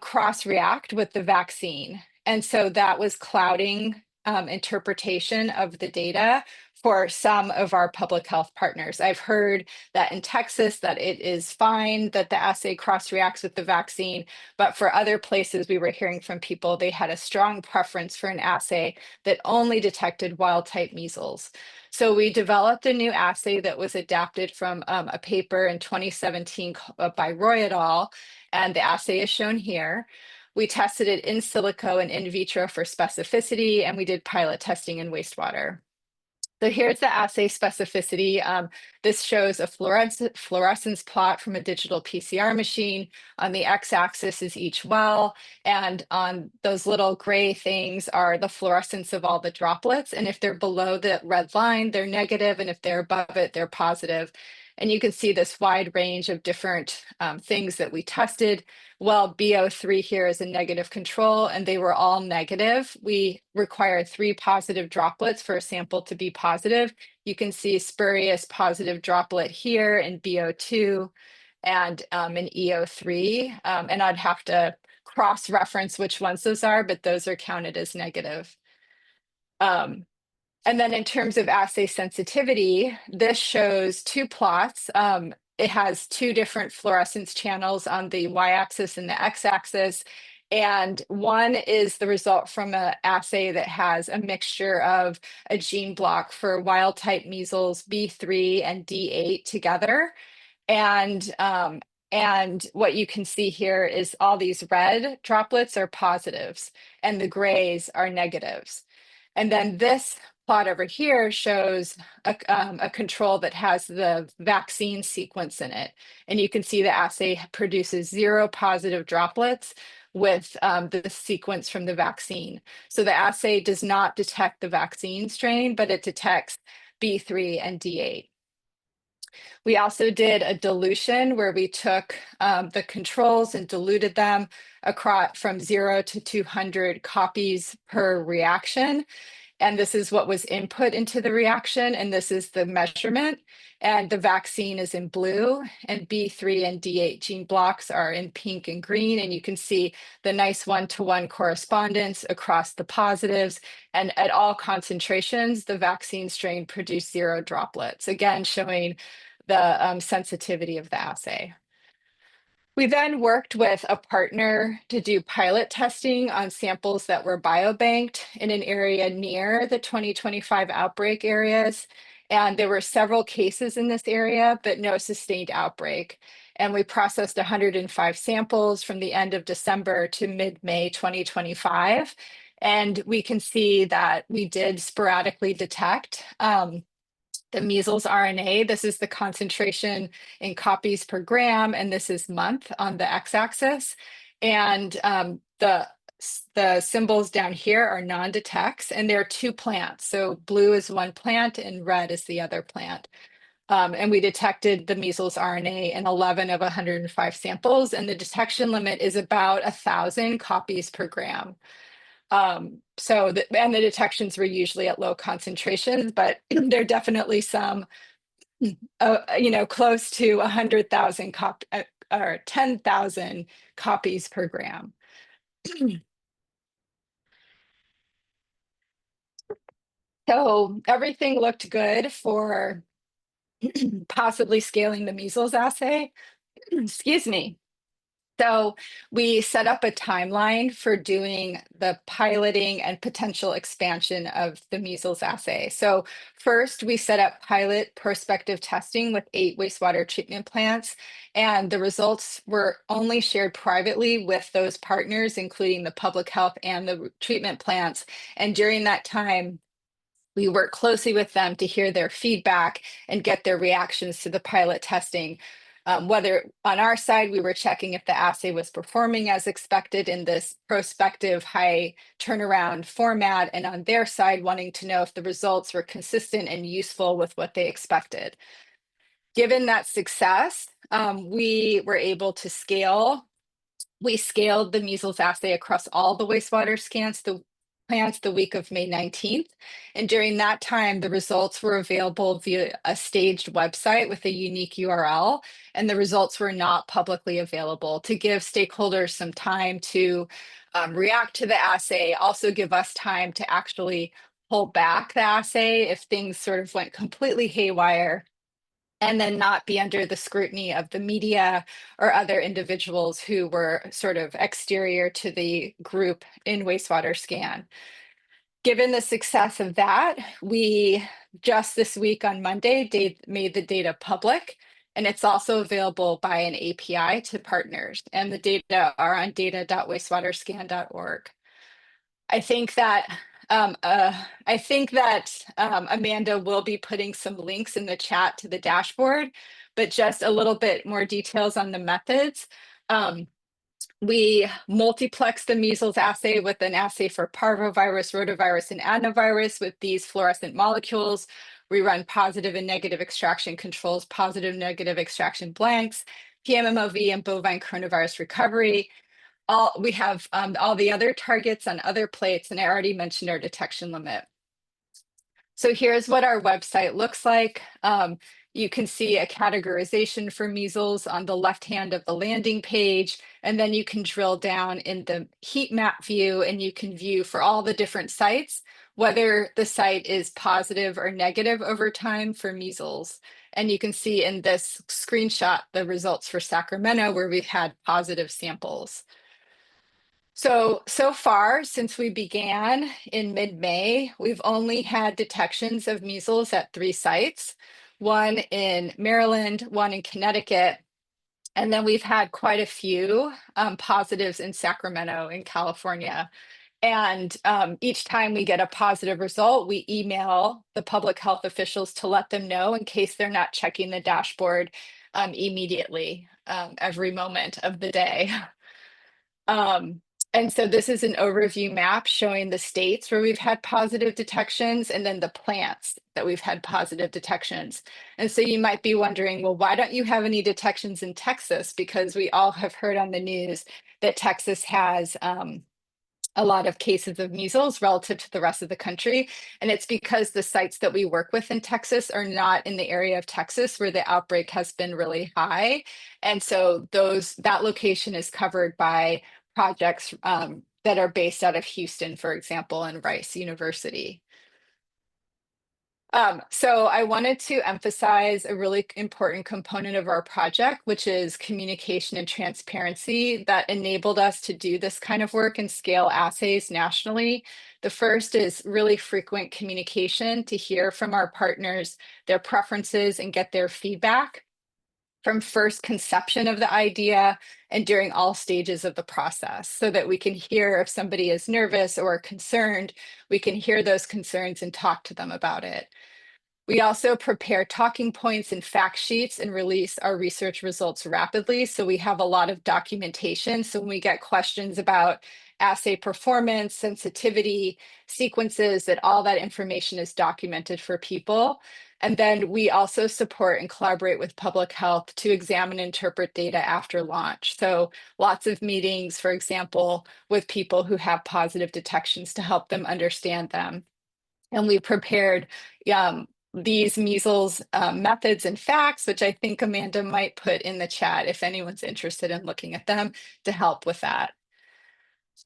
Speaker 4: cross-react with the vaccine. And so that was clouding interpretation of the data for some of our public health partners. I've heard that in Texas that it is fine that the assay cross-reacts with the vaccine, but for other places we were hearing from people, they had a strong preference for an assay that only detected wild-type measles. So we developed a new assay that was adapted from a paper in 2017 by Roy et al., and the assay is shown here. We tested it in silico and in vitro for specificity, and we did pilot testing in wastewater. So here's the assay specificity. This shows a fluorescence plot from a digital PCR machine. On the x-axis is each well, and on those little gray things are the fluorescence of all the droplets. And if they're below the red line, they're negative, and if they're above it, they're positive. And you can see this wide range of different things that we tested. Well, BO3 here is a negative control, and they were all negative. We required 3 positive droplets for a sample to be positive. You can see spurious positive droplet here in BO2 and in EO3. And I'd have to cross-reference which ones those are, but those are counted as negative. And then in terms of assay sensitivity, this shows 2 plots. It has 2 different fluorescence channels on the y-axis and the x-axis. And one is the result from an assay that has a mixture of a gene block for wild-type measles B3 and D8 together. And what you can see here is all these red droplets are positives and the grays are negatives. And then this plot over here shows a control that has the vaccine sequence in it. And you can see the assay produces 0 positive droplets with the sequence from the vaccine. So the assay does not detect the vaccine strain, but it detects B3 and D8. We also did a dilution where we took the controls and diluted them across from 0 to 200 copies per reaction. And this is what was input into the reaction, and this is the measurement. And the vaccine is in blue, and B3 and D8 gene blocks are in pink and green. And you can see the nice one-to-one correspondence across the positives. And at all concentrations, the vaccine strain produced 0 droplets, again, showing the sensitivity of the assay. We then worked with a partner to do pilot testing on samples that were biobanked in an area near the 2025 outbreak areas. And there were several cases in this area, but no sustained outbreak. And we processed 105 samples from the end of December to mid-May 2025. And we can see that we did sporadically detect the measles RNA. This is the concentration in copies per gram, and this is month on the x-axis. And the symbols down here are non-detects, and there are 2 plants. So blue is one plant and red is the other plant. And we detected the measles RNA in 11 of 105 samples, and the detection limit is about 1,000 copies per gram. And the detections were usually at low concentrations, but there are definitely some, close to 100,000 or 10,000 copies per gram. So everything looked good for possibly scaling the measles assay. Excuse me. So we set up a timeline for doing the piloting and potential expansion of the measles assay. So first, we set up pilot prospective testing with 8 wastewater treatment plants, and the results were only shared privately with those partners, including the public health and the treatment plants. And during that time, we worked closely with them to hear their feedback and get their reactions to the pilot testing. Whether on our side, we were checking if the assay was performing as expected in this prospective high turnaround format, and on their side, wanting to know if the results were consistent and useful with what they expected. Given that success, we were able to scale. We scaled the measles assay across all the wastewater plants the week of May 19th. And during that time, the results were available via a staged website with a unique URL, and the results were not publicly available to give stakeholders some time to react to the assay, also give us time to actually pull back the assay if things sort of went completely haywire, and then not be under the scrutiny of the media or other individuals who were sort of exterior to the group in Wastewater Scan. Given the success of that, we just this week on Monday made the data public, and it's also available by an API to partners, and the data are on data.wastewaterscan.org. I think that Amanda will be putting some links in the chat to the dashboard, but just a little bit more details on the methods. We multiplex the measles assay with an assay for parvovirus, rotavirus, and adenovirus with these fluorescent molecules. We run positive and negative extraction controls, positive, negative extraction blanks, PMMOV, and bovine coronavirus recovery. We have all the other targets on other plates, and I already mentioned our detection limit. So here's what our website looks like. You can see a categorization for measles on the left hand of the landing page, and then you can drill down in the heat map view, and you can view for all the different sites, whether the site is positive or negative over time for measles. And you can see in this screenshot the results for Sacramento, where we've had positive samples. So far, since we began in mid-May, we've only had detections of measles at 3 sites, one in Maryland, one in Connecticut, and then we've had quite a few positives in Sacramento in California. And each time we get a positive result, we email the public health officials to let them know in case they're not checking the dashboard immediately every moment of the day. And so this is an overview map showing the states where we've had positive detections and then the plants that we've had positive detections. And so you might be wondering, well, why don't you have any detections in Texas? Because we all have heard on the news that Texas has a lot of cases of measles relative to the rest of the country. And it's because the sites that we work with in Texas are not in the area of Texas where the outbreak has been really high. And so that location is covered by projects that are based out of Houston, for example, and Rice University. So I wanted to emphasize a really important component of our project, which is communication and transparency that enabled us to do this kind of work and scale assays nationally. The first is really frequent communication to hear from our partners, their preferences, and get their feedback from first conception of the idea and during all stages of the process, so that we can hear if somebody is nervous or concerned, we can hear those concerns and talk to them about it. We also prepare talking points and fact sheets and release our research results rapidly. So we have a lot of documentation. So when we get questions about assay performance, sensitivity, sequences, that all that information is documented for people. And then we also support and collaborate with public health to examine and interpret data after launch. So lots of meetings, for example, with people who have positive detections to help them understand them. And we prepared these measles methods and facts, which I think Amanda might put in the chat if anyone's interested in looking at them to help with that.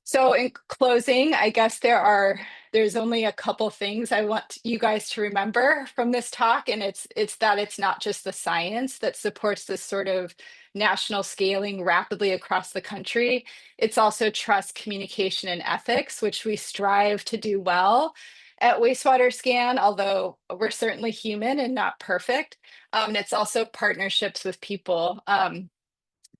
Speaker 4: So in closing, I guess there's only a couple things I want you guys to remember from this talk, and it's that it's not just the science that supports this sort of national scaling rapidly across the country. It's also trust, communication, and ethics, which we strive to do well at Wastewater Scan, although we're certainly human and not perfect. And it's also partnerships with people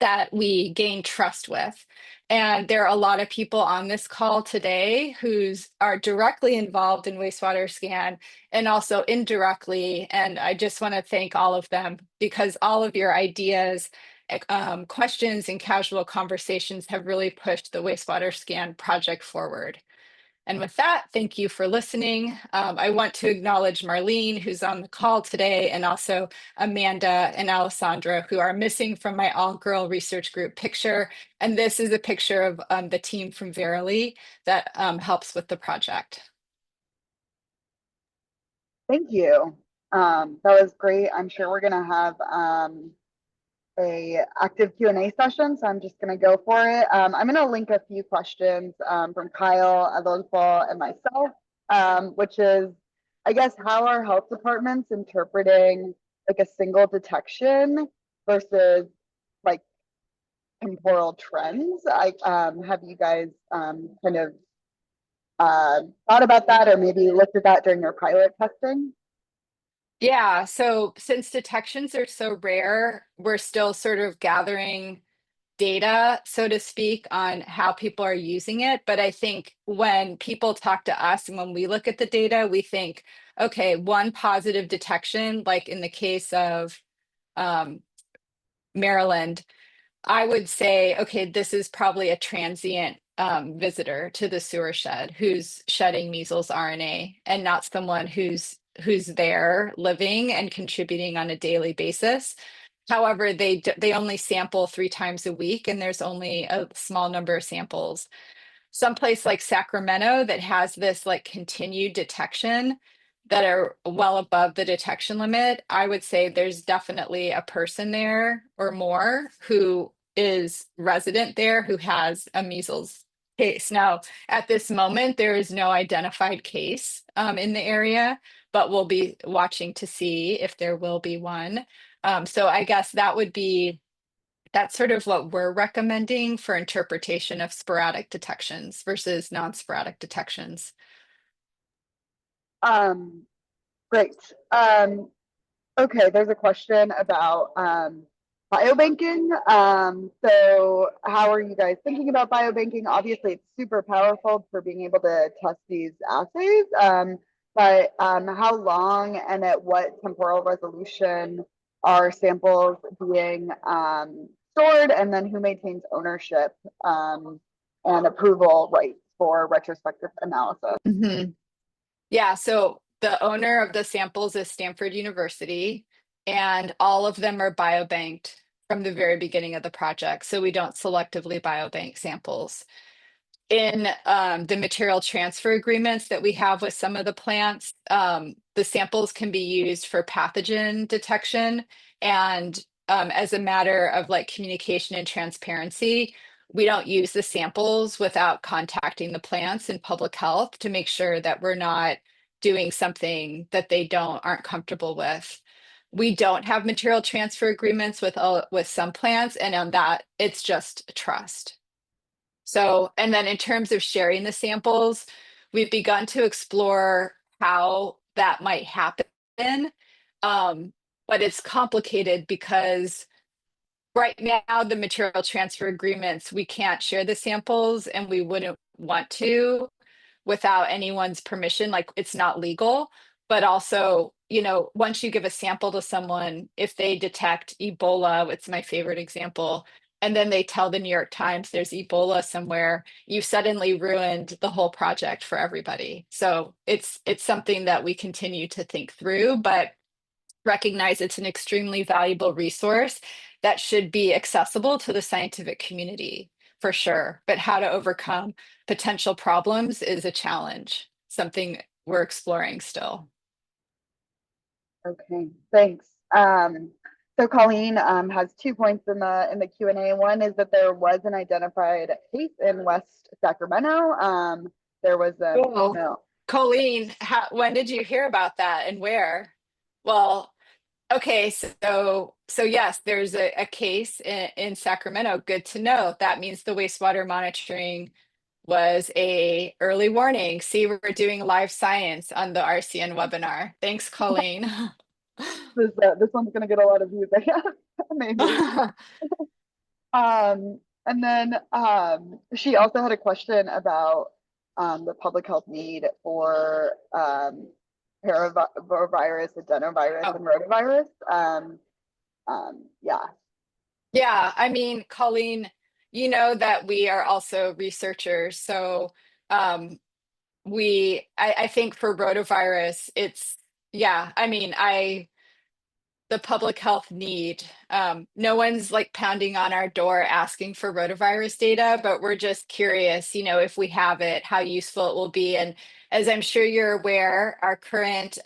Speaker 4: that we gain trust with. And there are a lot of people on this call today who are directly involved in Wastewater Scan and also indirectly. And I just want to thank all of them because all of your ideas, questions, and casual conversations have really pushed the Wastewater Scan project forward. And with that, thank you for listening. I want to acknowledge Marlene, who's on the call today, and also Amanda and Alessandra, who are missing from my all-girl research group picture. And this is a picture of the team from Verily that helps with the project.
Speaker 3: Thank you. That was great. I'm sure we're going to have a active Q&A session, so I'm just going to go for it. I'm going to link a few questions from Kyle, Adolfo, and myself, which is, I guess, how are health departments interpreting like a single detection versus like temporal trends? Have you guys kind of thought about that or maybe looked at that during your pilot testing?
Speaker 4: Yeah, so since detections are so rare, we're still sort of gathering data, so to speak, on how people are using it. But I think when people talk to us and when we look at the data, we think, okay, one positive detection, like in the case of Maryland, I would say, okay, this is probably a transient visitor to the sewer shed who's shedding measles RNA and not someone who's there living and contributing on a daily basis. However, they only sample 3 times a week and there's only a small number of samples. Someplace like Sacramento that has this like continued detection that are well above the detection limit, I would say there's definitely a person there or more who is resident there who has a measles case. Now, at this moment, there is no identified case in the area, but we'll be watching to see if there will be one. So I guess that's sort of what we're recommending for interpretation of sporadic detections versus non-sporadic detections.
Speaker 3: Great. Okay, there's a question about biobanking. So how are you guys thinking about biobanking? Obviously, it's super powerful for being able to test these assays, but how long and at what temporal resolution are samples being stored, and then who maintains ownership and approval rights for retrospective analysis?
Speaker 4: Mm-hmm. Yeah, so the owner of the samples is Stanford University, and all of them are biobanked from the very beginning of the project. So we don't selectively biobank samples. In the material transfer agreements that we have with some of the plants, the samples can be used for pathogen detection. And as a matter of like communication and transparency, we don't use the samples without contacting the plants and public health to make sure that we're not doing something that they aren't comfortable with. We don't have material transfer agreements with some plants, and on that, it's just trust. So, and then in terms of sharing the samples, we've begun to explore how that might happen. But it's complicated because right now, the material transfer agreements, we can't share the samples and we wouldn't want to without anyone's permission. Like it's not legal, but also, once you give a sample to someone, if they detect Ebola, it's my favorite example, and then they tell the New York Times there's Ebola somewhere, you suddenly ruined the whole project for everybody. So it's something that we continue to think through, but recognize it's an extremely valuable resource that should be accessible to the scientific community for sure. But how to overcome potential problems is a challenge, something we're exploring still.
Speaker 3: Okay, thanks. So Colleen has 2 points in the Q&A. One is that there was an identified case in West Sacramento. There was a
Speaker 4: Colleen, when did you hear about that and where? Well, okay, so yes, there's a case in Sacramento. Good to know. That means the wastewater monitoring was a early warning. See, we're doing live science on the RCN webinar. Thanks, Colleen.
Speaker 3: This one's going to get a lot of views, I guess, maybe. And then she also had a question about the public health need for paravovirus, adenovirus, and rotavirus.
Speaker 4: Yeah, I mean, Colleen, you know that we are also researchers. So I think for rotavirus, the public health need, no one's like pounding on our door asking for rotavirus data, but we're just curious, if we have it, how useful it will be. And as I'm sure you're aware, our current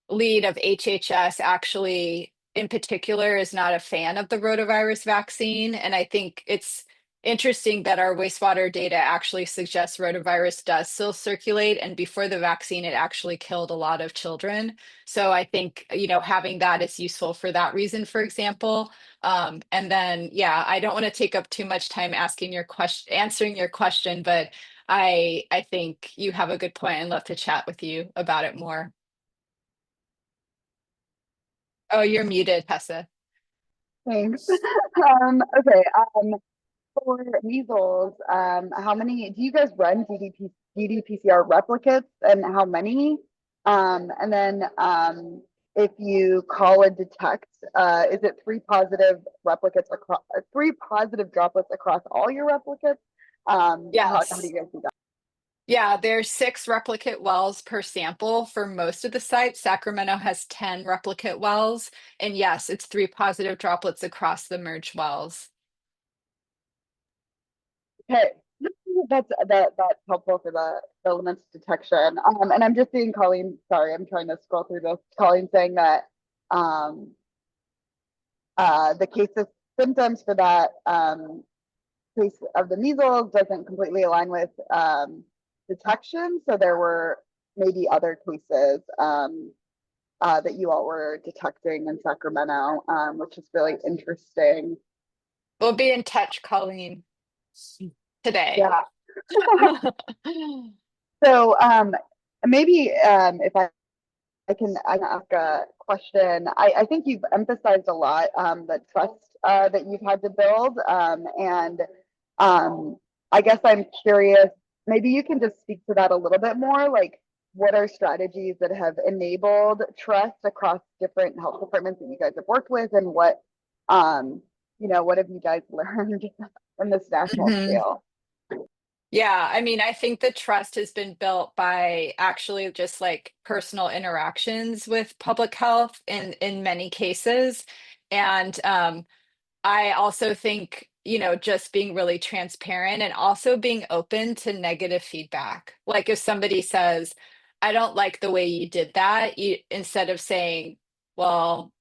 Speaker 4: lead of HHS actually in particular is not a fan of the rotavirus vaccine. And I think it's interesting that our wastewater data actually suggests rotavirus does still circulate. And before the vaccine, it actually killed a lot of children. So I think, having that is useful for that reason, for example. And then, I don't want to take up too much time answering your question, but I think you have a good point. I'd love to chat with you about it more. Oh, you're muted, Tessa.
Speaker 3: Thanks. Okay. For measles, how many do you guys run ddPCR replicates, and how many? And then if you call and detect, is it 3 positive replicates across 3 positive droplets across all your replicates?
Speaker 4: Yes.
Speaker 3: How do you guys do that?
Speaker 4: Yeah, there's 6 replicate wells per sample for most of the sites. Sacramento has 10 replicate wells. And yes, it's 3 positive droplets across the merged wells.
Speaker 3: Okay, that's helpful for the elements detection. And I'm just seeing Colleen, sorry, I'm trying to scroll through this. Colleen saying that the case of symptoms for that case of the measles doesn't completely align with detection. So there were maybe other cases that you all were detecting in Sacramento, which is really interesting.
Speaker 4: We'll be in touch, Colleen, today.
Speaker 3: Yeah. So maybe if I can ask a question. I think you've emphasized a lot the trust that you've had to build, and I guess I'm curious, maybe you can just speak to that a little bit more, like what are strategies that have enabled trust across different health departments that you guys have worked with, and what what have you guys learned in this national scale?
Speaker 4: Yeah, I mean, I think the trust has been built by actually just like personal interactions with public health in many cases. And I also think, just being really transparent and also being open to negative feedback. Like if somebody says, I don't like the way you did that, instead of saying, well,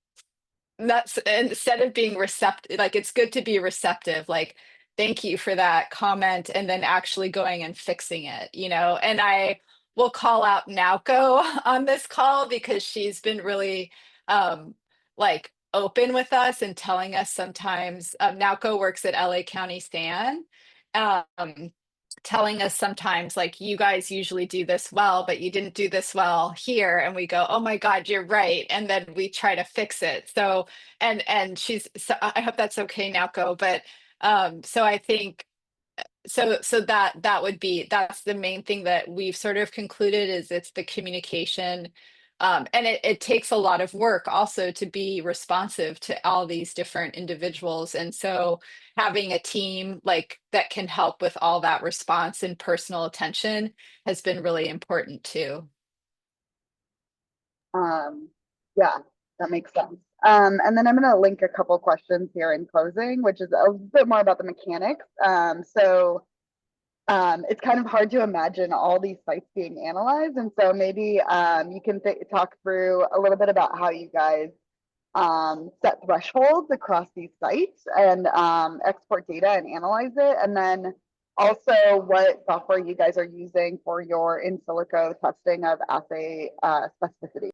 Speaker 4: instead of being receptive, like it's good to be receptive, like, thank you for that comment, and then actually going and fixing it, and I will call out Nauko on this call because she's been really like open with us and telling us sometimes. Nauko works at LA County SAN, telling us sometimes like, you guys usually do this well, but you didn't do this well here. And we go, oh my God, you're right. And then we try to fix it. So, and I hope that's okay, Nauko. But so I think, so that's the main thing that we've sort of concluded is it's the communication And it takes a lot of work also to be responsive to all these different individuals. And so having a team like that can help with all that response and personal attention has been really important too.
Speaker 3: Yeah, that makes sense. And then I'm going to link a couple questions here in closing, which is a bit more about the mechanics. It's kind of hard to imagine all these sites being analyzed. And so maybe you can talk through a little bit about how you guys set thresholds across these sites and export data and analyze it. And then also what software you guys are using for your in silico testing of assay specificity.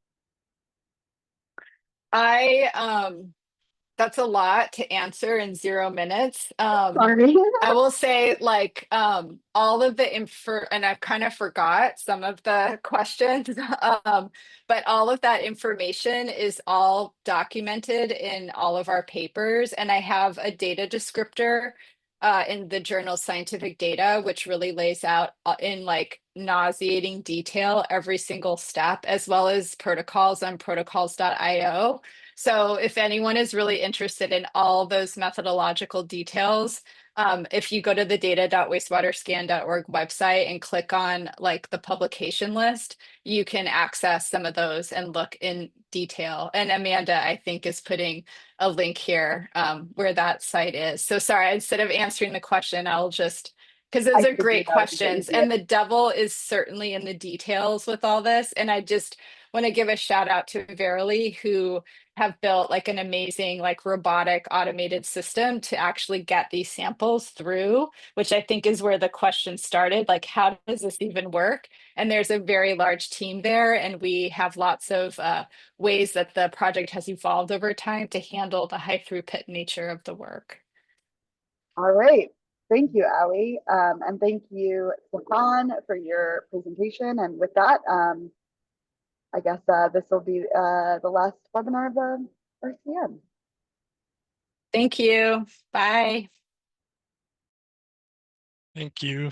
Speaker 4: That's a lot to answer in 0 minutes.
Speaker 3: Sorry.
Speaker 4: I will say like all of the info, and I've kind of forgot some of the questions, but all of that information is all documented in all of our papers. And I have a data descriptor in the journal Scientific Data, which really lays out in like nauseating detail every single step, as well as protocols on protocols.io. So if anyone is really interested in all those methodological details, if you go to the data.wastewaterscan.org website and click on like the publication list, you can access some of those and look in detail. And Amanda, I think, is putting a link here where that site is. So sorry, instead of answering the question, I'll just, because those are great questions. And the devil is certainly in the details with all this. And I just want to give a shout out to Verily, who have built like an amazing like robotic automated system to actually get these samples through, which I think is where the question started, like how does this even work? And there's a very large team there, and we have lots of ways that the project has evolved over time to handle the high throughput nature of the work.
Speaker 3: All right. Thank you, Ali. And thank you, Stephan, for your presentation. And with that, I guess this will be the last webinar of the RCN.
Speaker 4: Thank you. Bye.
Speaker 2: Thank you.